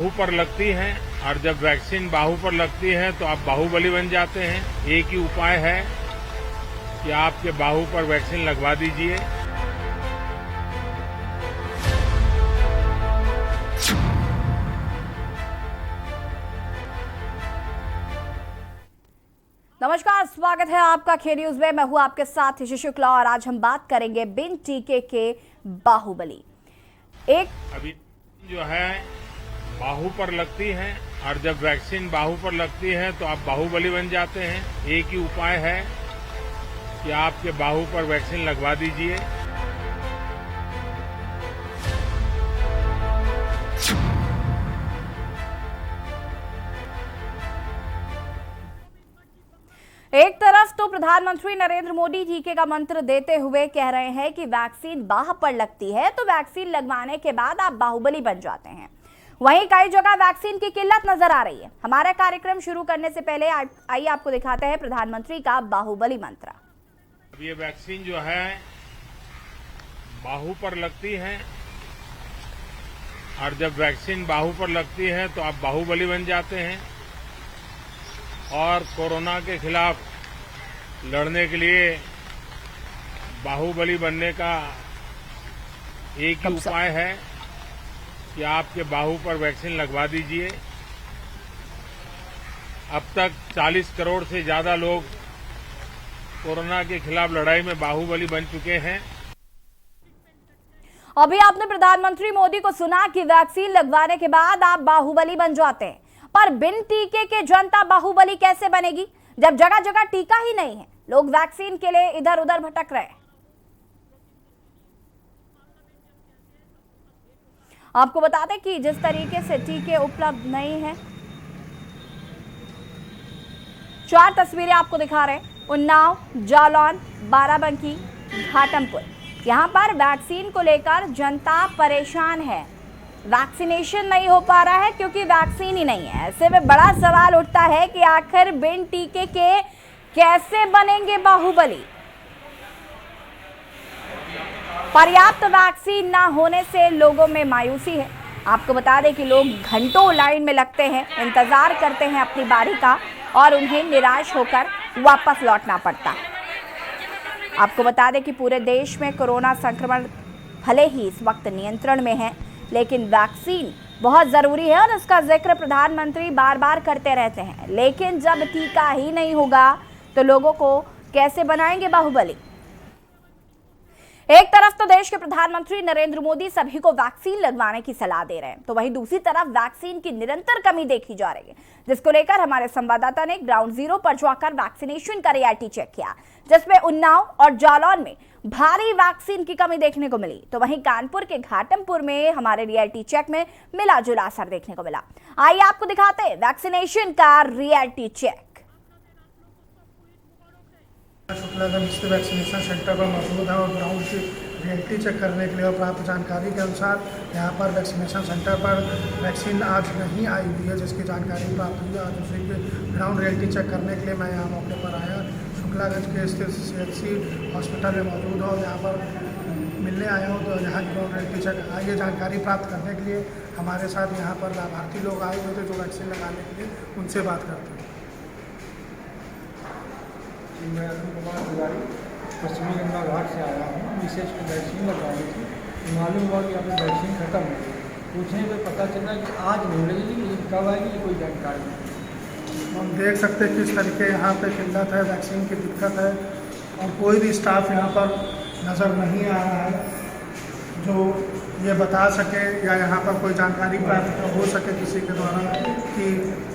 बाहु पर लगती है और जब वैक्सीन बाहु पर लगती है तो आप बाहुबली बन जाते हैं। एक ही उपाय है कि आपके बाहु पर वैक्सीन लगवा दीजिए। नमस्कार, स्वागत है आपका के न्यूज में। मैं हूं आपके साथ हिशी शुक्ला और आज हम बात करेंगे बिन टीके के बाहुबली। अभी जो है बाहु पर लगती है और जब वैक्सीन बाहु पर लगती है तो आप बाहुबली बन जाते हैं। एक ही उपाय है कि आपके बाहु पर वैक्सीन लगवा दीजिए। एक तरफ तो प्रधानमंत्री नरेंद्र मोदी टीके का मंत्र देते हुए कह रहे हैं कि वैक्सीन बाह पर लगती है तो वैक्सीन लगवाने के बाद आप बाहुबली बन जाते हैं। वहीं कई जगह वैक्सीन की किल्लत नजर आ रही है। हमारा कार्यक्रम शुरू करने से पहले आइए आपको दिखाते हैं प्रधानमंत्री का बाहुबली मंत्र। अब ये वैक्सीन जो है बाहु पर लगती है और जब वैक्सीन बाहु पर लगती है तो आप बाहुबली बन जाते हैं और कोरोना के खिलाफ लड़ने के लिए बाहुबली बनने का एक ही उपाय है कि आपके बाहु पर वैक्सीन लगवा दीजिए। अब तक 40 करोड़ से ज्यादा लोग कोरोना के खिलाफ लड़ाई में बाहुबली बन चुके हैं। अभी आपने प्रधानमंत्री मोदी को सुना कि वैक्सीन लगवाने के बाद आप बाहुबली बन जाते हैं, पर बिन टीके के जनता बाहुबली कैसे बनेगी जब जगह जगह टीका ही नहीं है। लोग वैक्सीन के लिए इधर उधर भटक रहे हैं। आपको बता दें कि जिस तरीके से टीके उपलब्ध नहीं हैं, 4 तस्वीरें आपको दिखा रहे हैं। उन्नाव, जालौन, बाराबंकी, घाटमपुर, यहां पर वैक्सीन को लेकर जनता परेशान है। वैक्सीनेशन नहीं हो पा रहा है क्योंकि वैक्सीन ही नहीं है। ऐसे में बड़ा सवाल उठता है कि आखिर बिन टीके के कैसे बनेंगे बाहुबली। पर्याप्त वैक्सीन ना होने से लोगों में मायूसी है। आपको बता दें कि लोग घंटों लाइन में लगते हैं, इंतजार करते हैं अपनी बारी का और उन्हें निराश होकर वापस लौटना पड़ता है। आपको बता दें कि पूरे देश में कोरोना संक्रमण भले ही इस वक्त नियंत्रण में है, लेकिन वैक्सीन बहुत ज़रूरी है और इसका जिक्र प्रधानमंत्री बार बार करते रहते हैं। लेकिन जब टीका ही नहीं होगा तो लोगों को कैसे बनाएंगे बाहुबली। एक तरफ तो देश के प्रधानमंत्री नरेंद्र मोदी सभी को वैक्सीन लगवाने की सलाह दे रहे हैं, तो वहीं दूसरी तरफ वैक्सीन की निरंतर कमी देखी जा रही है, जिसको लेकर हमारे संवाददाता ने ग्राउंड जीरो पर जाकर वैक्सीनेशन का रियलिटी चेक किया, जिसमें उन्नाव और जालौन में भारी वैक्सीन की कमी देखने को मिली। तो वहीं कानपुर के घाटमपुर में हमारे रियलिटी चेक में मिला जुला असर देखने को मिला। आइए आपको दिखाते हैं वैक्सीनेशन का रियलिटी चेक। शुक्लागंज के वैक्सीनेशन सेंटर पर मौजूद है और ग्राउंड की रियलिटी चेक करने के लिए और प्राप्त जानकारी के अनुसार यहाँ पर वैक्सीनेशन सेंटर पर वैक्सीन आज नहीं आई हुई है, जिसकी जानकारी प्राप्त हुई। आज उसी के ग्राउंड रियलिटी चेक करने के लिए मैं यहाँ मौके पर आया। शुक्लागंज के स्थित CHC हॉस्पिटल में मौजूद हो, यहाँ पर मिलने आया हूँ। तो यहाँ की ग्राउंड रियलिटी चेक आइए जानकारी प्राप्त करने के लिए हमारे साथ यहाँ पर लाभार्थी लोग आए हुए थे जो वैक्सीन लगाने के लिए, उनसे बात करते हैं। मैं अरुण कुमार तिवारी पश्चिमी गंगा घाट से आया हूँ। विशेष में वैक्सीन लगवानी थी। मालूम हुआ कि अभी वैक्सीन खत्म है। पूछने पर पता चला कि आज नहीं लगेगी, लेकिन कब आएगी कोई जानकारी नहीं। हम देख सकते हैं किस तरीके यहाँ पे किल्लत है, वैक्सीन की दिक्कत है और कोई भी स्टाफ यहाँ पर नज़र नहीं आ रहा है जो ये बता सके या यहाँ पर कोई जानकारी प्राप्त हो सके किसी के द्वारा कि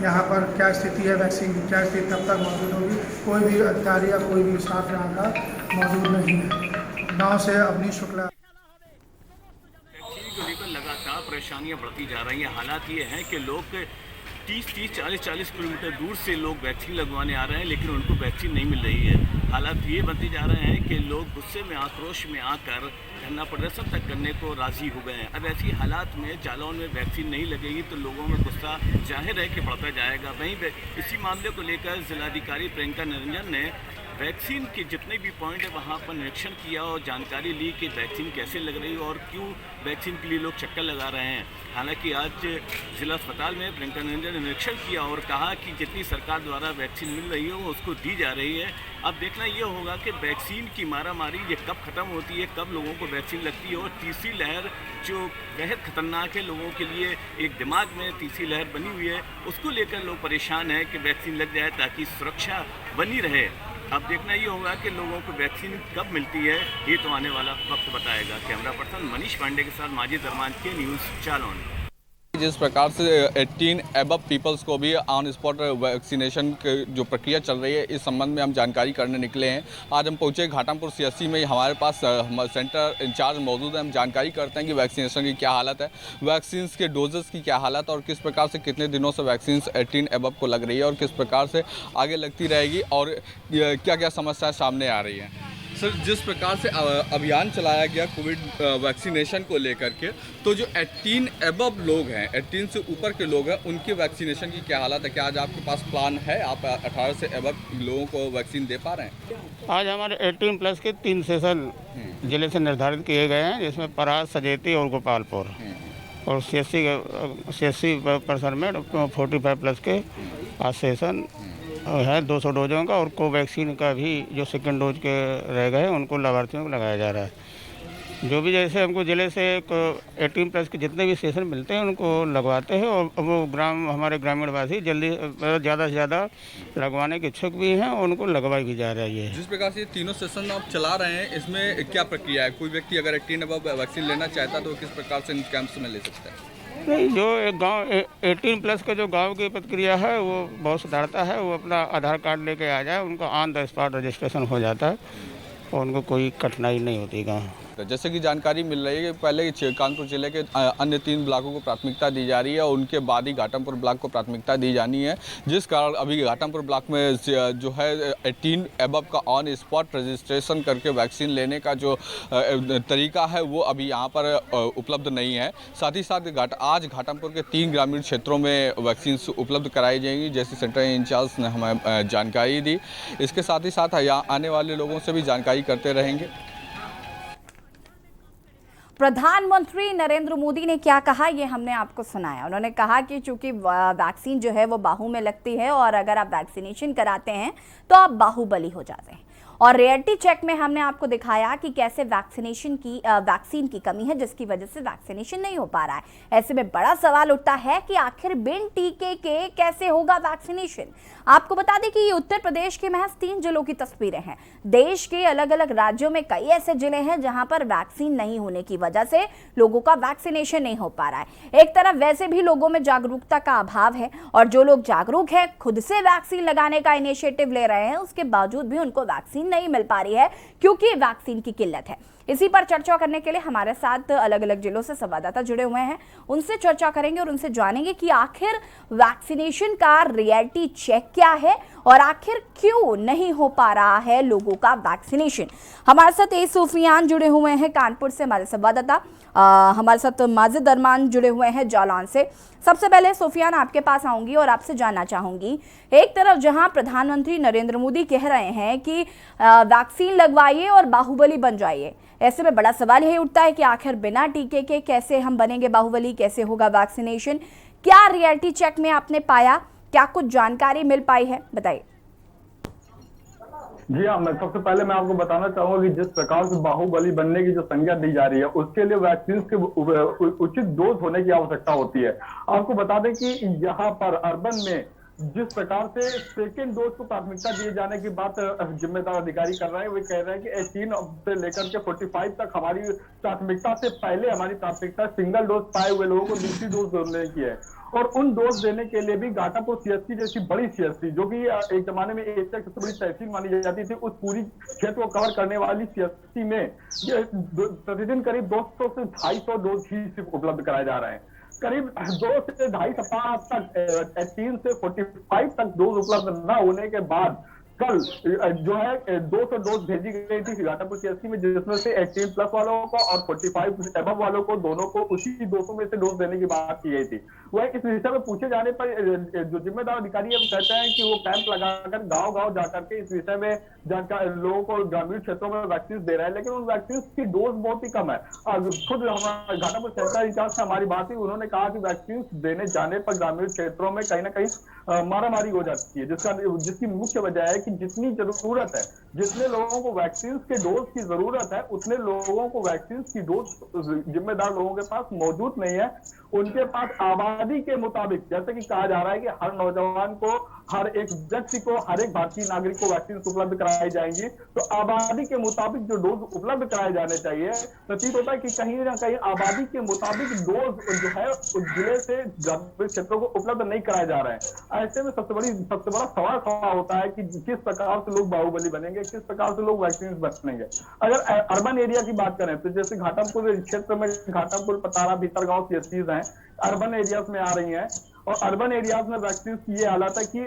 यहाँ पर क्या स्थिति है, वैक्सीन की क्या स्थिति कब तक मौजूद होगी। कोई भी अधिकारी या कोई भी स्टाफ यहाँ का मौजूद नहीं है। गाँव से अवनीश शुक्ला। वैक्सीन को लेकर लगातार परेशानियां बढ़ती जा रही हैं। हालात ये हैं कि लोग 30-40 किलोमीटर दूर से लोग वैक्सीन लगवाने आ रहे हैं, लेकिन उनको वैक्सीन नहीं मिल रही है। हालात ये बनते जा रहे हैं कि लोग गुस्से में, आक्रोश में आकर धरना प्रदर्शन तक करने को राजी हो गए हैं। अब ऐसी हालात में जालौन में वैक्सीन नहीं लगेगी तो लोगों में गुस्सा जाहिर है कि बढ़ता जाएगा। वहीं इसी मामले को लेकर जिलाधिकारी प्रियंका निरंजन ने वैक्सीन के जितने भी पॉइंट है वहाँ पर निरीक्षण किया और जानकारी ली कि वैक्सीन कैसे लग रही है और क्यों वैक्सीन के लिए लोग चक्कर लगा रहे हैं। हालांकि आज जिला अस्पताल में प्रियंका नरेंद्र ने निरीक्षण किया और कहा कि जितनी सरकार द्वारा वैक्सीन मिल रही है वो उसको दी जा रही है। अब देखना ये होगा कि वैक्सीन की मारामारी ये कब ख़त्म होती है, कब लोगों को वैक्सीन लगती है और तीसरी लहर जो बेहद खतरनाक है लोगों के लिए, एक दिमाग में तीसरी लहर बनी हुई है, उसको लेकर लोग परेशान हैं कि वैक्सीन लग जाए ताकि सुरक्षा बनी रहे। अब देखना ये होगा कि लोगों को वैक्सीन कब मिलती है, ये तो आने वाला वक्त बताएगा। कैमरा पर्सन मनीष पांडे के साथ माजिद अरमान के न्यूज़ जालौन। जिस प्रकार से 18 एबव पीपल्स को भी ऑन स्पॉट वैक्सीनेशन की जो प्रक्रिया चल रही है, इस संबंध में हम जानकारी करने निकले हैं। आज हम पहुंचे घाटमपुर सीएससी में, हमारे पास सेंटर इंचार्ज मौजूद हैं। हम जानकारी करते हैं कि वैक्सीनेशन की क्या हालत है, वैक्सीन के डोजेस की क्या हालत और किस प्रकार से कितने दिनों से वैक्सीन 18 एबव को लग रही है और किस प्रकार से आगे लगती रहेगी और क्या क्या समस्याएँ सामने आ रही हैं। सर, जिस प्रकार से अभियान चलाया गया कोविड वैक्सीनेशन को लेकर के, तो जो 18 एबव लोग हैं, 18 से ऊपर के लोग हैं, उनकी वैक्सीनेशन की क्या हालत है? क्या आज आपके पास प्लान है? आप 18 से एबव लोगों को वैक्सीन दे पा रहे हैं? आज हमारे 18 प्लस के 3 सेशन जिले से निर्धारित किए गए हैं, जिसमें परास, सजेती और गोपालपुर और CSC परिसर में 45 प्लस के आज सेशन है 200 डोजों का और कोवैक्सीन का भी जो सेकंड डोज के रह गए हैं उनको लाभार्थियों को लगाया जा रहा है। जो भी जैसे हमको ज़िले से 18 प्लस के जितने भी सेशन मिलते हैं उनको लगवाते हैं और वो हमारे ग्रामीणवासी जल्दी ज़्यादा से ज़्यादा लगवाने के इच्छुक भी हैं और उनको लगवाई भी जा रही है। जिस प्रकार से ये तीनों सेशन आप चला रहे हैं, इसमें क्या प्रक्रिया है? कोई व्यक्ति अगर 18 एबव वैक्सीन लेना चाहता है तो किस प्रकार से इन कैंप्स में ले सकता है? नहीं, जो एक गांव 18 प्लस का जो गांव की प्रक्रिया है वो बहुत सुधारता है। वो अपना आधार कार्ड लेके आ जाए, उनका ऑन द स्पॉट रजिस्ट्रेशन हो जाता है और उनको कोई कठिनाई नहीं होती गाँव। जैसे कि जानकारी मिल रही है कि पहले कानपुर जिले के अन्य 3 ब्लॉकों को प्राथमिकता दी जा रही है और उनके बाद ही घाटमपुर ब्लॉक को प्राथमिकता दी जानी है, जिस कारण अभी घाटमपुर ब्लॉक में जो है 18 एबव का ऑन स्पॉट रजिस्ट्रेशन करके वैक्सीन लेने का जो तरीका है वो अभी यहाँ पर उपलब्ध नहीं है। साथ ही साथ आज घाटमपुर के 3 ग्रामीण क्षेत्रों में वैक्सीन उपलब्ध कराई जाएंगी, जैसे सेंटर इंचार्ज ने हमें जानकारी दी। इसके साथ ही साथ यहाँ आने वाले लोगों से भी जानकारी करते रहेंगे। प्रधानमंत्री नरेंद्र मोदी ने क्या कहा ये हमने आपको सुनाया। उन्होंने कहा कि चूंकि वैक्सीन जो है वो बाहु में लगती है और अगर आप वैक्सीनेशन कराते हैं तो आप बाहुबली हो जाते हैं। और रियलिटी चेक में हमने आपको दिखाया कि कैसे वैक्सीन की कमी है जिसकी वजह से वैक्सीनेशन नहीं हो पा रहा है। ऐसे में बड़ा सवाल उठता है कि आखिर बिन टीके के कैसे होगा वैक्सीनेशन। आपको बता दें कि ये उत्तर प्रदेश के महज 3 जिलों की तस्वीरें हैं। देश के अलग अलग राज्यों में कई ऐसे जिले हैं जहां पर वैक्सीन नहीं होने की वजह से लोगों का वैक्सीनेशन नहीं हो पा रहा है। एक तरफ वैसे भी लोगों में जागरूकता का अभाव है और जो लोग जागरूक हैं, खुद से वैक्सीन लगाने का इनिशिएटिव ले रहे हैं, उसके बावजूद भी उनको वैक्सीन नहीं मिल पा रही है क्योंकि वैक्सीन की किल्लत है। इसी पर चर्चा करने के लिए हमारे साथ अलग अलग जिलों से संवाददाता जुड़े हुए हैं। उनसे चर्चा करेंगे और उनसे जानेंगे कि आखिर वैक्सीनेशन का रियलिटी चेक क्या है और आखिर क्यों नहीं हो पा रहा है लोगों का वैक्सीनेशन। हमारे साथ ए सूफियान जुड़े हुए हैं कानपुर से, हमारे संवाददाता। हमारे साथ माजिद अरमान जुड़े हुए हैं जालौन से। सबसे पहले सूफियान आपके पास आऊंगी और आपसे जानना चाहूंगी, एक तरफ जहां प्रधानमंत्री नरेंद्र मोदी कह रहे हैं कि वैक्सीन लगवाइए और बाहुबली बन जाइए, ऐसे में बड़ा सवाल यही उठता है कि आखिर बिना टीके के कैसे हम बनेंगे बाहुबली, कैसे होगा वैक्सीनेशन। क्या रियलिटी चेक में आपने पाया, क्या कुछ जानकारी मिल पाई है, बताइए। जी हाँ, मैं सबसे पहले मैं आपको बताना चाहूंगा कि जिस प्रकार से बाहुबली बनने की जो संज्ञा दी जा रही है उसके लिए वैक्सीन के उचित डोज होने की आवश्यकता होती है। आपको बता दें कि यहाँ पर अर्बन में जिस प्रकार से सेकेंड डोज को प्राथमिकता दिए जाने की बात जिम्मेदार अधिकारी कर रहे हैं, वे कह रहे हैं कि 18 से लेकर के 45 तक हमारी प्राथमिकता से पहले हमारी प्राथमिकता सिंगल डोज पाए हुए लोगों को दूसरी डोज देने की है। और उन डोज देने के लिए भी घाटापुर CSC जैसी बड़ी CSC, जो कि एक जमाने में एशिया की सबसे बड़ी तहसील मानी जाती थी, उस पूरी क्षेत्र को कवर करने वाली CSC में प्रतिदिन करीब 200 से 250 डोज ही सिर्फ उपलब्ध कराए जा रहे हैं। करीब 2 से ढाई सप्ताह तक 18 से 45 तक डोज उपलब्ध न होने के बाद कल जो है 200 डोज भेजी गई थी घाटापुर सीएससी में, जिसमें से 18 प्लस वालों को और 45 एबव वालों को दोनों को उसी 200 में से डोज देने की बात की गई थी। वह इस विषय में पूछे जाने पर जो जिम्मेदार अधिकारी है वो कहते हैं कि वो कैंप लगाकर गांव-गांव जाकर के इस विषय में जानकार लोगों को ग्रामीण क्षेत्रों में वैक्सीन दे रहे हैं, लेकिन उन वैक्सीन की डोज बहुत ही कम है। खुद हमारे घाटापुर सेंटर इंचार्ज से हमारी बात हुई, उन्होंने कहा कि वैक्सीन देने जाने पर ग्रामीण क्षेत्रों में कहीं ना कहीं मारामारी हो जाती है, जिसकी मुख्य वजह है कि जितनी जरूरत है, जितने लोगों को वैक्सीन के डोज की जरूरत है, उतने लोगों को वैक्सीन की डोज जिम्मेदार लोगों के पास मौजूद नहीं है। उनके पास आबादी के मुताबिक, जैसे कि कहा जा रहा है कि हर नौजवान को, हर एक व्यक्ति को, हर एक भारतीय नागरिक को वैक्सीन उपलब्ध कराई जाएंगी, तो आबादी के मुताबिक जो डोज उपलब्ध कराए जाने चाहिए, प्रतीत होता है कि कहीं ना कहीं आबादी के मुताबिक डोज जो है उस जिले से ग्रामीण क्षेत्रों को उपलब्ध नहीं कराए जा रहे हैं। ऐसे में सबसे बड़ा सवाल खड़ा होता है कि किस प्रकार से लोग बाहुबली बनेंगे, किस प्रकार से लोग वैक्सीन बनेंगे। अगर अर्बन एरिया की बात करें तो जैसे घाटापुर क्षेत्र में घाटापुर, पतारा, भीतरगांव सीएससीज हैं, अर्बन एरियाज में आ रही हैं, और अर्बन एरियाज में वैक्सीन की ये हालत है कि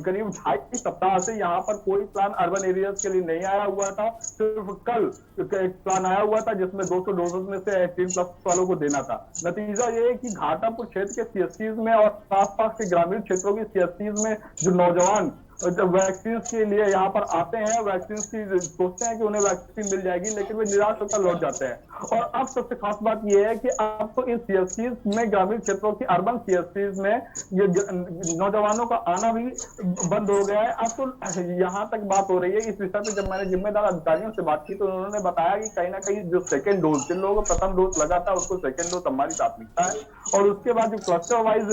करीब 2.5 सप्ताह से यहाँ पर कोई प्लान अर्बन एरियाज के लिए नहीं आया हुआ था। सिर्फ कल एक प्लान आया हुआ था जिसमें 200 डोजेस में से 18 प्लस वालों को देना था। नतीजा ये है कि घाटापुर क्षेत्र के सीएससीज में और आसपास के ग्रामीण क्षेत्रों की सीएससीज में जो नौजवान जब वैक्सीन के लिए यहाँ पर आते हैं, वैक्सीन की सोचते हैं कि उन्हें वैक्सीन मिल जाएगी, लेकिन वे निराश होकर लौट जाते हैं। और अब सबसे खास बात यह है कि अब तो इन सीएससीज में, ग्रामीण क्षेत्रों की अर्बन सीएससीज में ये नौजवानों का आना भी बंद हो गया है। अब तो यहाँ तक बात हो रही है इस विषय पे, जब मैंने जिम्मेदार अधिकारियों से बात की तो उन्होंने बताया कि कहीं ना कहीं जो सेकेंड डोज, जिन लोगों को प्रथम डोज लगा था उसको सेकेंड डोज हमारी प्राथमिकता है, और उसके बाद जो क्लस्टर वाइज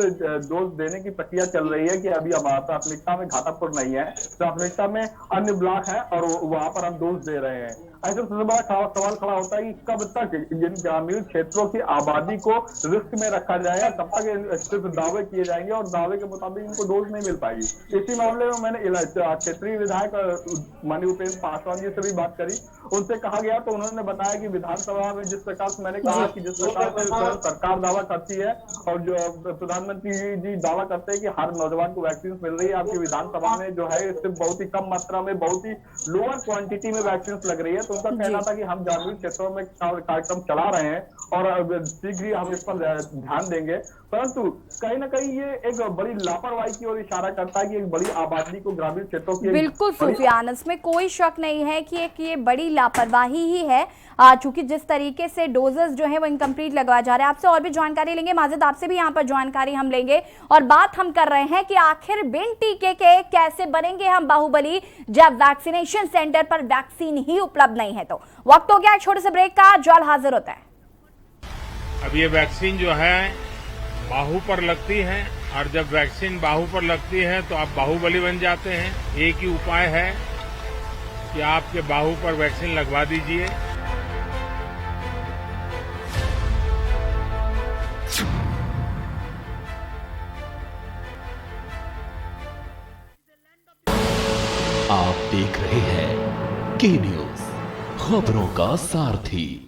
डोज देने की प्रक्रिया चल रही है कि अभी हमारा प्राथमिकता में घाटापुर नहीं है, प्राथमिकता में अन्य ब्लॉक है और वहां पर हम डोज दे रहे हैं। ऐसे सबसे बड़ा सवाल खड़ा होता है कि कब तक इन ग्रामीण क्षेत्रों की आबादी को रिस्क में रखा जाएगा, कब तक सिर्फ दावे किए जाएंगे और दावे के मुताबिक इनको डोज नहीं मिल पाएगी। इसी मामले में मैंने क्षेत्रीय विधायक माननीय उपेंद्र पासवान जी से भी बात करी, उनसे कहा गया तो उन्होंने बताया कि विधानसभा में जिस प्रकार से मैंने कहा कि जिस प्रकार से सरकार दावा करती है और जो प्रधानमंत्री जी दावा करते हैं कि हर नौजवान को वैक्सीन मिल रही है, आपकी विधानसभा में जो है सिर्फ बहुत ही कम मात्रा में, बहुत ही लोअर क्वांटिटी में वैक्सीन लग रही है। तो उनका कहना था कि हम ग्रामीण क्षेत्रों में कार्यक्रम चला रहे हैं और शीघ्र ही हम इस पर ध्यान देंगे, परंतु कहीं ना कहीं ये एक बड़ी लापरवाही की ओर इशारा करता है कि एक बड़ी आबादी को ग्रामीण क्षेत्रों की, बिल्कुल सुफियान, इसमें कोई शक नहीं है कि एक ये बड़ी लापरवाही ही है, चूंकि जिस तरीके से डोजेस जो है वो इनकम्प्लीट लगवाया जा रहा है। आपसे और भी जानकारी लेंगे, माजिद आपसे भी यहाँ पर जानकारी हम लेंगे, और बात हम कर रहे हैं कि आखिर बिन टीके के कैसे बनेंगे हम बाहुबली जब वैक्सीनेशन सेंटर पर वैक्सीन ही उपलब्ध नहीं है। तो वक्त हो गया एक छोटे से ब्रेक का, जल्द हाजिर होता है। अब ये वैक्सीन जो है बाहु पर लगती है, और जब वैक्सीन बाहु पर लगती है तो आप बाहुबली बन जाते हैं। एक ही उपाय है कि आपके बाहु पर वैक्सीन लगवा दीजिए। आप देख रहे हैं के न्यूज, खबरों का सारथी।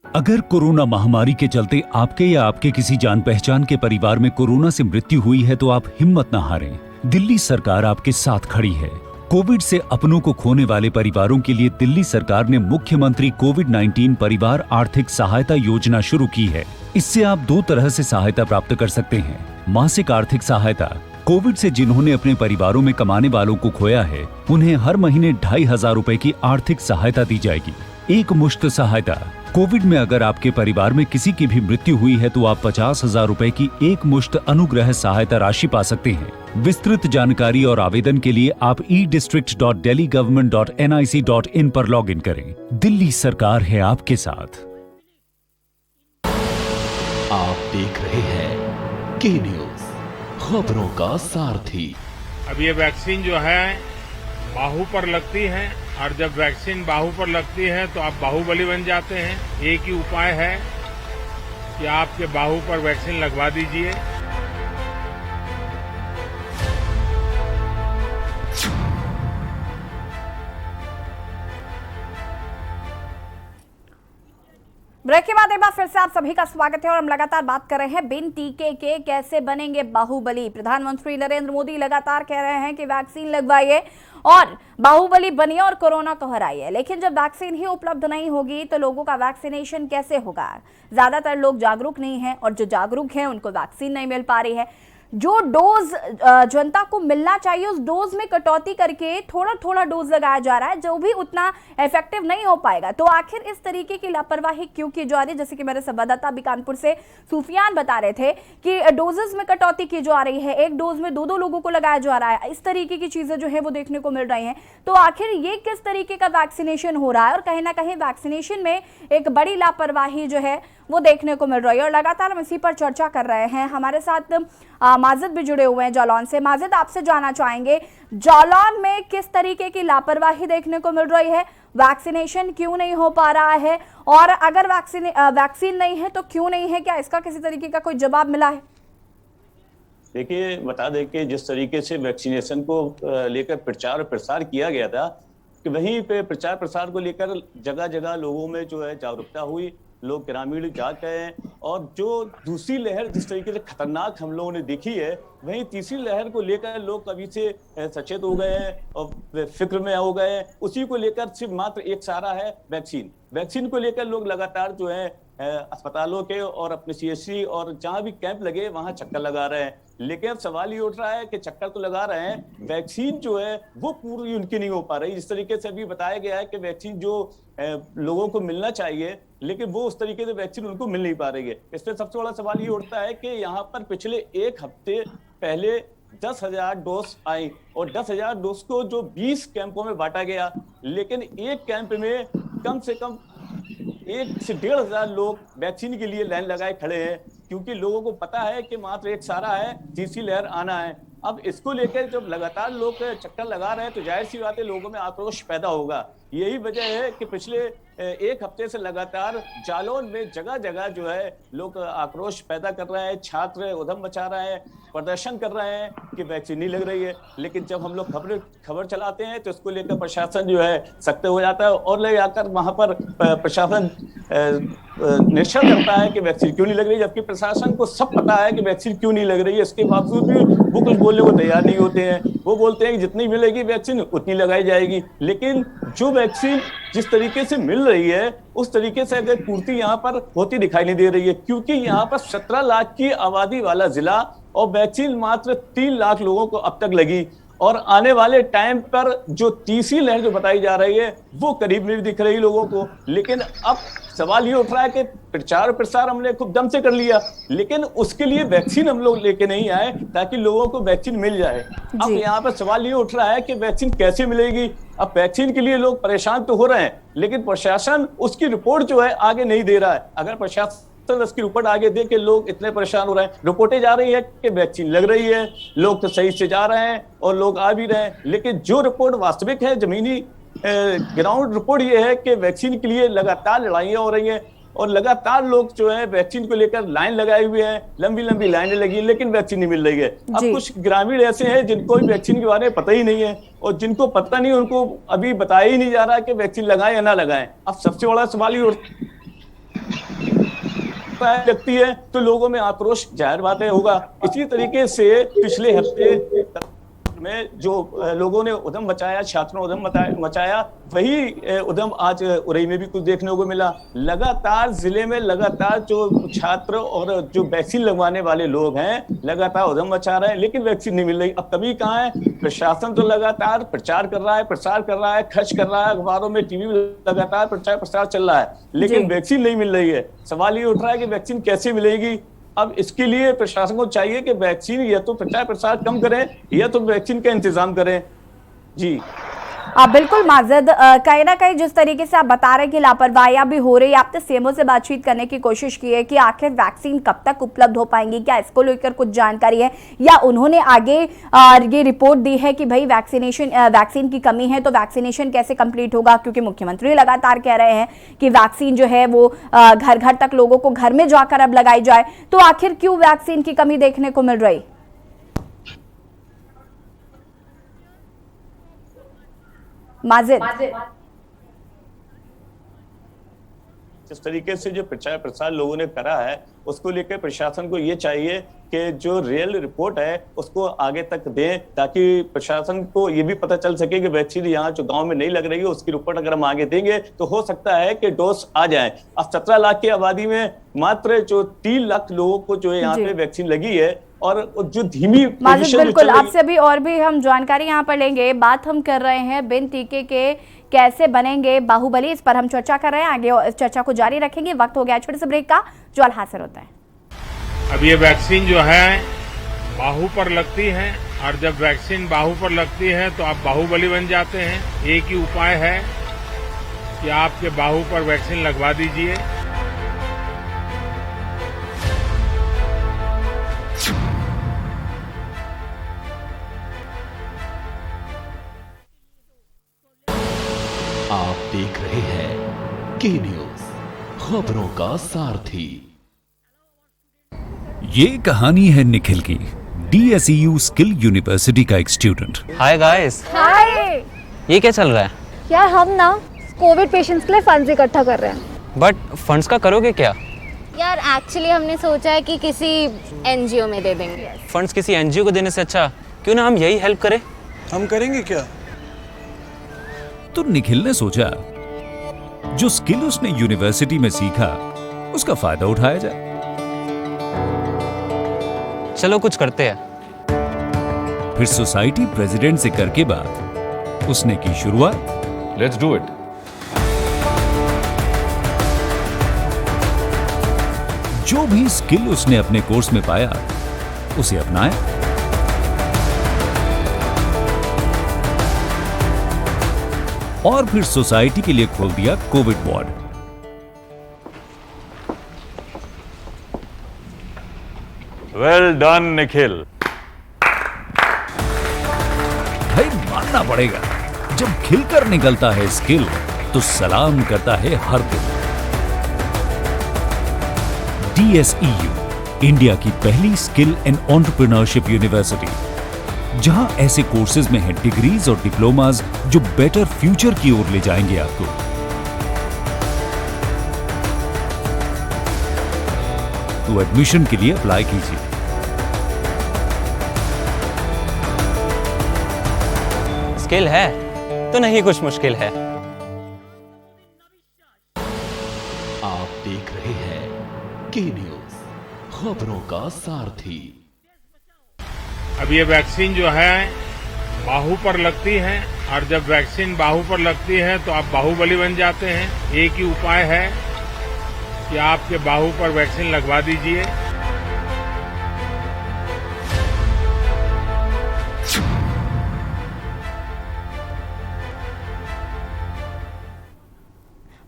अगर कोरोना महामारी के चलते आपके या आपके किसी जान पहचान के परिवार में कोरोना से मृत्यु हुई है तो आप हिम्मत न हारें। दिल्ली सरकार आपके साथ खड़ी है। कोविड से अपनों को खोने वाले परिवारों के लिए दिल्ली सरकार ने मुख्यमंत्री कोविड-19 परिवार आर्थिक सहायता योजना शुरू की है। इससे आप 2 तरह से सहायता प्राप्त कर सकते हैं। मासिक आर्थिक सहायता, कोविड से जिन्होंने अपने परिवारों में कमाने वालों को खोया है उन्हें हर महीने 2,500 रुपए की आर्थिक सहायता दी जाएगी। एक मुश्त सहायता, कोविड में अगर आपके परिवार में किसी की भी मृत्यु हुई है तो आप 50,000 रुपए की एक मुश्त अनुग्रह सहायता राशि पा सकते हैं। विस्तृत जानकारी और आवेदन के लिए आप edistrict.delhigovernment.nic.in पर लॉगिन करें। दिल्ली सरकार है आपके साथ। आप देख रहे हैं के न्यूज, खबरों का सारथी। अब ये वैक्सीन जो है बाहु पर लगती है, और जब वैक्सीन बाहु पर लगती है तो आप बाहुबली बन जाते हैं। एक ही उपाय है कि आपके बाहु पर वैक्सीन लगवा दीजिए। ब्रेक के बाद एक बार फिर से आप सभी का स्वागत है और हम लगातार बात कर रहे हैं बिन टीके के कैसे बनेंगे बाहुबली। प्रधानमंत्री नरेंद्र मोदी लगातार कह रहे हैं कि वैक्सीन लगवाइए और बाहुबली बनिए और कोरोना को हराइए, लेकिन जब वैक्सीन ही उपलब्ध नहीं होगी तो लोगों का वैक्सीनेशन कैसे होगा। ज्यादातर लोग जागरूक नहीं हैं और जो जागरूक हैं उनको वैक्सीन नहीं मिल पा रही है। जो डोज जनता को मिलना चाहिए उस डोज में कटौती करके थोड़ा थोड़ा डोज लगाया जा रहा है, जो भी उतना इफेक्टिव नहीं हो पाएगा। तो आखिर इस तरीके की लापरवाही क्यों की जा रही है। जैसे कि मेरे संवाददाता अभी कानपुर से सूफियान बता रहे थे कि डोजेस में कटौती की जा रही है, एक डोज में 2-2 लोगों को लगाया जा रहा है। इस तरीके की चीजें जो है वो देखने को मिल रही हैं। तो आखिर ये किस तरीके का वैक्सीनेशन हो रहा है और कहीं ना कहीं वैक्सीनेशन में एक बड़ी लापरवाही जो है वो देखने को मिल रही है। और लगातार हम इसी पर चर्चा कर रहे हैं। हमारे साथ माजिद भी जुड़े हुए हैं जालौन से। माजिद, आपसे जानना चाहेंगे जालौन में किस तरीके की लापरवाही देखने को मिल रही है, वैक्सीनेशन क्यों नहीं हो पा रहा है और अगर वैक्सीन नहीं है तो क्यों नहीं है, क्या इसका किसी तरीके का कोई जवाब मिला है? देखिए, बता दें कि जिस तरीके से वैक्सीनेशन को लेकर प्रचार और प्रसार किया गया था कि वहीं पे प्रचार प्रसार को लेकर जगह जगह लोगों में जो है जागरूकता हुई, लोग ग्रामीण जाग गए हैं। और जो दूसरी लहर जिस तरीके से खतरनाक हम लोगों ने देखी है, वहीं तीसरी लहर को लेकर लोग कभी से सचेत हो गए हैं और फिक्र में हो गए हैं। उसी को लेकर सिर्फ मात्र एक सहारा है वैक्सीन। वैक्सीन को लेकर लोग लगातार जो है अस्पतालों के और अपने CHC और जहां भी कैंप लगे वहां चक्कर लगा रहे हैं। लेकिन अब सवाल ये उठ रहा है कि चक्कर तो लगा रहे हैं, वैक्सीन जो है वो पूरी उनकी नहीं हो पा रही। जिस तरीके से अभी बताया गया है कि वैक्सीन जो लोगों को मिलना चाहिए, लेकिन वो उस तरीके से वैक्सीन उनको मिल नहीं पा रही है। इसमें सबसे बड़ा सवाल ये उठता है कि यहाँ पर पिछले एक हफ्ते पहले 10,000 डोज आई और 10,000 डोज को जो 20 कैंपों में बांटा गया, लेकिन एक कैंप में कम से कम 1 से 1,500 लोग वैक्सीन के लिए लाइन लगाए खड़े हैं, क्योंकि लोगों को पता है कि मात्र एक सहारा है, तीसरी लहर आना है। अब इसको लेकर जब लगातार लोग चक्कर लगा रहे हैं तो जाहिर सी बात है लोगों में आक्रोश पैदा होगा। यही वजह है कि पिछले एक हफ्ते से लगातार जालौन में जगह जगह जो है लोग आक्रोश पैदा कर रहे हैं, छात्र उधम मचा रहे हैं, प्रदर्शन कर रहे हैं कि वैक्सीन नहीं लग रही है। लेकिन जब हम लोग खबर चलाते हैं तो इसको लेकर प्रशासन जो है सख्त हो जाता है और ले जाकर वहां पर प्रशासन निरीक्षण करता है कि वैक्सीन क्यों नहीं लग रही, जबकि प्रशासन को सब पता है कि वैक्सीन क्यों नहीं लग रही है। इसके बावजूद भी वो कुछ बोलने को तैयार नहीं होते हैं। वो बोलते हैं कि जितनी मिलेगी वैक्सीन उतनी लगाई जाएगी, लेकिन जो वैक्सीन जिस तरीके से मिल रही है उस तरीके से अगर पूर्ति यहाँ पर होती दिखाई नहीं दे रही है, क्योंकि यहाँ पर 17 लाख की आबादी वाला जिला और वैक्सीन मात्र 3 लाख लोगों को अब तक लगी। और आने वाले टाइम पर जो तीसरी लहर जो बताई जा रही है वो करीब नहीं दिख रही लोगों को। लेकिन अब सवाल ये उठ रहा है कि प्रचार प्रसार हमने खूब दम से कर लिया, लेकिन उसके लिए वैक्सीन हम लोग लेके नहीं आए ताकि लोगों को वैक्सीन मिल जाए। अब यहाँ पर सवाल ये उठ रहा है कि वैक्सीन कैसे मिलेगी। अब वैक्सीन के लिए लोग परेशान तो हो रहे हैं, लेकिन प्रशासन उसकी रिपोर्ट जो है आगे नहीं दे रहा है। अगर प्रशासन इसकी रिपोर्ट आगे दे के लोग इतने परेशान हो रहे हैं, रिपोर्टें जा रही है कि वैक्सीन लग रही है, लोग तो सही से जा रहे हैं और लोग आ भी रहे हैं, लेकिन जो रिपोर्ट वास्तविक है, जमीनी ग्राउंड रिपोर्ट ये है कि वैक्सीन के लिए लगातार लड़ाइयां हो रही हैं और लगातार लोग जो है वैक्सीन को लेकर लाइन लगाए हुए हैं, लंबी लंबी लाइनें लगी हैं, लेकिन वैक्सीन नहीं मिल रही है। अब कुछ ग्रामीण ऐसे हैं जिनको भी वैक्सीन के बारे में पता ही नहीं है और जिनको पता नहीं उनको अभी बताया ही नहीं जा रहा कि वैक्सीन लगाएं या ना लगाएं। अब सबसे बड़ा सवाल ये लगती है तो लोगों में आक्रोश जाहिर बात है होगा। इसी तरीके से पिछले हफ्ते में जो लोगों ने उद्यम मचाया, छात्रों ने उद्यम मचाया, वही उद्यम आज उरई में भी कुछ देखने को मिला। लगातार जिले में लगातार जो छात्र और जो वैक्सीन लगवाने वाले लोग हैं लगातार उद्यम मचा रहे हैं, लेकिन वैक्सीन नहीं मिल रही। अब कभी कहाँ है, प्रशासन तो लगातार प्रचार कर रहा है, प्रसार कर रहा है, खर्च कर रहा है, अखबारों में, टीवी में लगातार प्रचार प्रसार चल रहा है, लेकिन वैक्सीन नहीं मिल रही है। सवाल ये उठ रहा है कि वैक्सीन कैसे मिलेगी। अब इसके लिए प्रशासन को चाहिए कि वैक्सीन या तो प्रचार प्रसार कम करें या तो वैक्सीन का इंतजाम करें। जी बिल्कुल माजिद, कहीं ना कहीं जिस तरीके से आप बता रहे हैं कि लापरवाहियां भी हो रही है, आपने सीएमओ से बातचीत करने की कोशिश की है कि आखिर वैक्सीन कब तक उपलब्ध हो पाएंगी, क्या इसको लेकर कुछ जानकारी है या उन्होंने आगे ये रिपोर्ट दी है कि भाई वैक्सीन की कमी है तो वैक्सीनेशन कैसे कंप्लीट होगा, क्योंकि मुख्यमंत्री लगातार कह रहे हैं कि वैक्सीन जो है वो घर घर तक लोगों को घर में जाकर अब लगाई जाए। तो आखिर क्यों वैक्सीन की कमी देखने को मिल रही? माजिद जिस तरीके से जो प्रचार प्रसार लोगों ने करा है उसको लेकर प्रशासन को ये चाहिए कि जो रियल रिपोर्ट है उसको आगे तक दें, ताकि प्रशासन को ये भी पता चल सके कि वैक्सीन यहाँ जो गांव में नहीं लग रही है उसकी रिपोर्ट अगर हम आगे देंगे तो हो सकता है कि डोज आ जाए। अब 17 लाख की आबादी में मात्र जो 3 लाख लोगों को जो है यहाँ पे वैक्सीन लगी है और जो धीमी माजिद बिल्कुल आपसे अभी और भी हम जानकारी यहाँ पर लेंगे। बात हम कर रहे हैं बिन टीके के कैसे बनेंगे बाहुबली, इस पर हम चर्चा कर रहे हैं, आगे इस चर्चा को जारी रखेंगे। वक्त हो गया छोटे से ब्रेक का जो अल हासिल होता है। अब ये वैक्सीन जो है बाहु पर लगती है और जब वैक्सीन बाहु पर लगती है तो आप बाहुबली बन जाते हैं। एक ही उपाय है कि आपके बाहु पर वैक्सीन लगवा दीजिए। आप देख रहे हैं के न्यूज, खबरों का सारथी। ये कहानी है निखिल की, DSEU स्किल यूनिवर्सिटी का एक स्टूडेंट। Hi guys. हाय। ये क्या चल रहा है? यार हम ना कोविड पेशेंट्स के लिए फंड्स इकट्ठा कर रहे हैं। बट फंड्स का करोगे क्या? यार एक्चुअली हमने सोचा है कि किसी NGO में दे देंगे। फंड्स किसी NGO को देने से अच्छा क्यों ना हम यही हेल्प करें। हम करेंगे क्या? तो निखिल ने सोचा जो स्किल उसने यूनिवर्सिटी में सीखा उसका फायदा उठाया जाए। चलो कुछ करते हैं। फिर सोसाइटी प्रेसिडेंट से करके बात उसने की शुरुआत। Let's do it. जो भी स्किल उसने अपने कोर्स में पाया उसे अपनाया। और फिर सोसाइटी के लिए खोल दिया Covid ward. Well done Nikhil. भाई मानना पड़ेगा, जब खिलकर निकलता है स्किल तो सलाम करता है हर दिल। DSEU इंडिया की पहली स्किल एंड एंटरप्रेन्योरशिप यूनिवर्सिटी, जहां ऐसे कोर्सेज में हैं डिग्रीज और डिप्लोमास जो बेटर फ्यूचर की ओर ले जाएंगे आपको। तो एडमिशन के लिए अप्लाई कीजिए। स्किल है तो नहीं कुछ मुश्किल है। आप देख रहे हैं के न्यूज, खबरों का सारथी। अब ये वैक्सीन जो है बाहु पर लगती है और जब वैक्सीन बाहु पर लगती है तो आप बाहुबली बन जाते हैं। एक ही उपाय है कि आपके बाहु पर वैक्सीन लगवा दीजिए।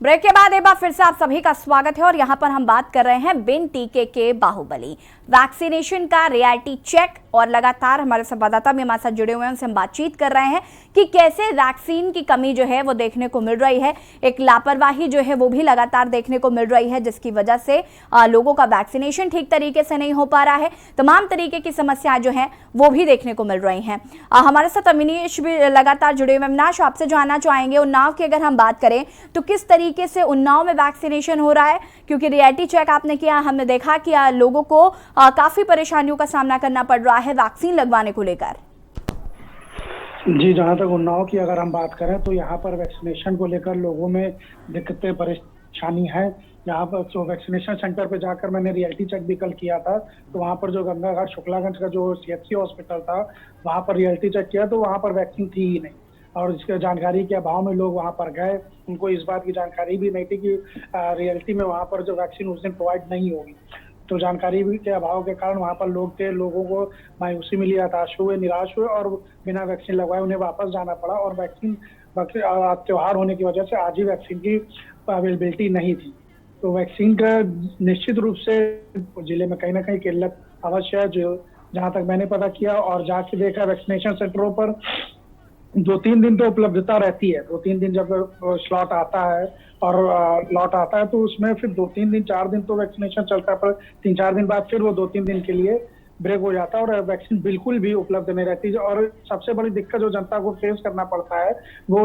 ब्रेक के बाद एक बार फिर से आप सभी का स्वागत है और यहां पर हम बात कर रहे हैं बिन टीके के बाहुबली वैक्सीनेशन का रियलिटी चेक। और लगातार हमारे संवाददाता भी हमारे साथ जुड़े हुए हैं, उनसे हम बातचीत कर रहे हैं कि कैसे वैक्सीन की कमी जो है वो देखने को मिल रही है। एक लापरवाही जो है वो भी लगातार देखने को मिल रही है, जिसकी वजह से लोगों का वैक्सीनेशन ठीक तरीके से नहीं हो पा रहा है। तमाम तरीके की समस्याएं जो हैं वो भी देखने को मिल रही हैं। हमारे साथ अविनाश भी लगातार जुड़े हुए हैं। अविनाश, आपसे जानना चाहेंगे उन्नाव की अगर हम बात करें तो किस तरीके से उन्नाव में वैक्सीनेशन हो रहा है, क्योंकि रियलिटी चेक आपने किया, हमने देखा कि लोगों को काफी परेशानियों का सामना करना पड़ रहा है वैक्सीन लगवाने को लेकर। जी, जहाँ तक उन्नाव की अगर हम बात करें तो यहाँ पर वैक्सीनेशन को लेकर लोगों में दिक्कतें परेशानी है। यहाँ पर जो वैक्सीनेशन सेंटर पे जाकर मैंने रियलिटी चेक भी कल किया था, तो वहाँ पर जो गंगा घाट शुक्लागंज का जो CHC हॉस्पिटल था वहाँ पर रियलिटी चेक किया तो वहाँ पर वैक्सीन थी ही नहीं। और इसके जानकारी के अभाव में लोग वहाँ पर गए, उनको इस बात की जानकारी भी नहीं थी कि रियलिटी में वहाँ पर जो वैक्सीन उस दिन प्रोवाइड नहीं होगी। तो जानकारी के अभाव के कारण वहाँ पर लोगों को मायूसी मिली, हताश हुए, निराश हुए और बिना वैक्सीन लगवाए उन्हें वापस जाना पड़ा। और वैक्सीन त्योहार होने की वजह से आज ही वैक्सीन की अवेलेबिलिटी नहीं थी। तो वैक्सीन का निश्चित रूप से जिले में कहीं ना कहीं किल्लत अवश्य है, जो जहाँ तक मैंने पता किया और जाके देखा वैक्सीनेशन सेंटरों पर 2-3 दिन तो उपलब्धता रहती है। 2-3 दिन जब स्लॉट आता है और लॉट आता है तो उसमें फिर 2-3 दिन 4 दिन तो वैक्सीनेशन चलता है, पर 3-4 दिन बाद फिर वो 2-3 दिन के लिए ब्रेक हो जाता है और वैक्सीन बिल्कुल भी उपलब्ध नहीं रहती। और सबसे बड़ी दिक्कत जो जनता को फेस करना पड़ता है वो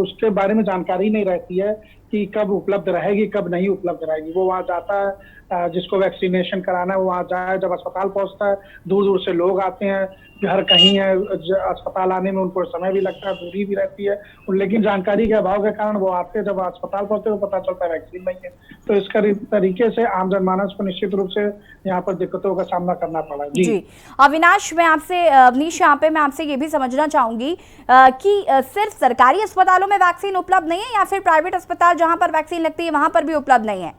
उसके बारे में जानकारी नहीं रहती है कि कब उपलब्ध रहेगी कब नहीं उपलब्ध रहेगी। वो वहाँ जाता है, जिसको वैक्सीनेशन कराना है वो वहाँ जाए, जब अस्पताल पहुँचता है दूर दूर से लोग आते हैं, घर कहीं है, अस्पताल आने में उनको समय भी लगता है, दूरी भी रहती है, लेकिन जानकारी के अभाव के कारण वो आते हैं, जब अस्पताल पहुँचते तो पता चलता है वैक्सीन नहीं है। तो इस तरीके से आम जनमानस को निश्चित रूप से यहाँ पर दिक्कतों का सामना करना पड़ा। जी अविनाश, अवनीश यहाँ पे मैं आपसे ये भी समझना चाहूंगी कि सिर्फ सरकारी अस्पतालों में वैक्सीन उपलब्ध नहीं है या फिर प्राइवेट अस्पताल जहां पर वैक्सीन लगती है वहां पर भी उपलब्ध नहीं है?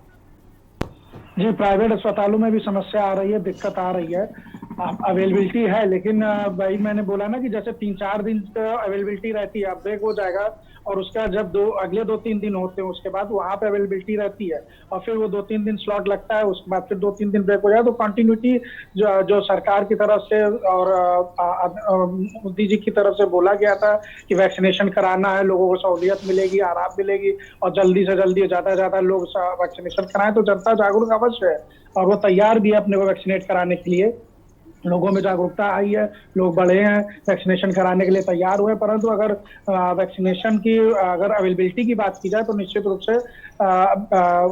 जी, प्राइवेट अस्पतालों में भी समस्या आ रही है, दिक्कत आ रही है, अवेलेबिलिटी है, लेकिन भाई मैंने बोला ना कि जैसे 3-4 दिन अवेलेबिलिटी रहती है, अब ब्रेक हो जाएगा और उसका जब अगले 2-3 दिन होते हैं उसके बाद वहाँ पे अवेलेबिलिटी रहती है और फिर वो 2-3 दिन स्लॉट लगता है, उसके बाद फिर 2-3 दिन ब्रेक हो जाए। तो कंटिन्यूटी जो सरकार की तरफ से और मोदी जी की तरफ से बोला गया था कि वैक्सीनेशन कराना है, लोगों को सहूलियत मिलेगी, आराम मिलेगी और जल्दी से जल्दी ज़्यादा से ज़्यादा लोग वैक्सीनेशन कराएं, तो जनता जागरूक अवश्य है और वो तैयार भी है अपने को वैक्सीनेट कराने के लिए। लोगों में जागरूकता आई है, लोग बढ़े हैं, वैक्सीनेशन कराने के लिए तैयार हुए, परंतु अगर वैक्सीनेशन की अगर अवेलेबिलिटी की बात की जाए तो निश्चित रूप से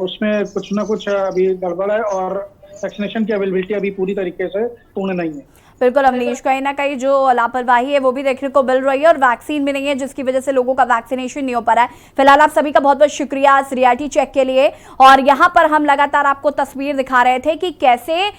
उसमें कुछ ना कुछ अभी गड़बड़ है और वैक्सीनेशन की अवेलेबिलिटी अभी पूरी तरीके से पूर्ण नहीं है। बिल्कुल अवनीश, कहीं ना कहीं जो लापरवाही है वो भी देखने को मिल रही है और वैक्सीन भी नहीं है जिसकी वजह से लोगों का वैक्सीनेशन नहीं हो पा रहा है। फिलहाल आप सभी का बहुत बहुत शुक्रिया इस रियलिटी चेक के लिए। और यहाँ पर हम लगातार आपको तस्वीर दिखा रहे थे कि कैसे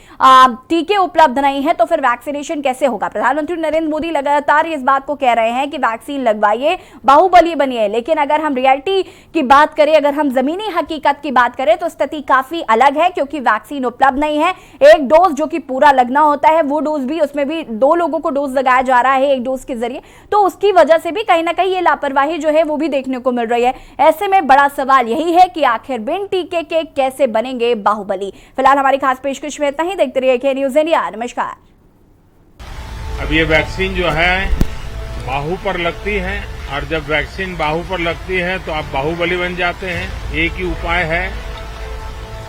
टीके उपलब्ध नहीं है तो फिर वैक्सीनेशन कैसे होगा। प्रधानमंत्री नरेंद्र मोदी लगातार इस बात को कह रहे हैं कि वैक्सीन लगवाइए, बाहुबली बनिए, लेकिन अगर हम रियलिटी की बात करें, अगर हम जमीनी हकीकत की बात करें तो स्थिति काफी अलग है, क्योंकि वैक्सीन उपलब्ध नहीं है। एक डोज जो कि पूरा लगना होता है वो डोज भी, उसमें भी 2 लोगों को डोज लगाया जा रहा है एक डोज के जरिए, तो उसकी वजह से भी कहीं ना कहीं ये लापरवाही जो है वो भी देखने को मिल रही है। ऐसे में बड़ा सवाल यही है कि आखिर बिन टीके के कैसे बनेंगे बाहुबली। फिलहाल हमारी खास पेशकश में इतना ही। देखते रहिए के न्यूज़ इंडिया। नमस्कार। अब ये वैक्सीन जो है बाहु पर लगती है और जब वैक्सीन बाहु पर लगती है तो आप बाहुबली बन जाते हैं। एक ही उपाय है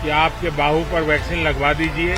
कि आपके बाहु पर वैक्सीन लगवा दीजिए।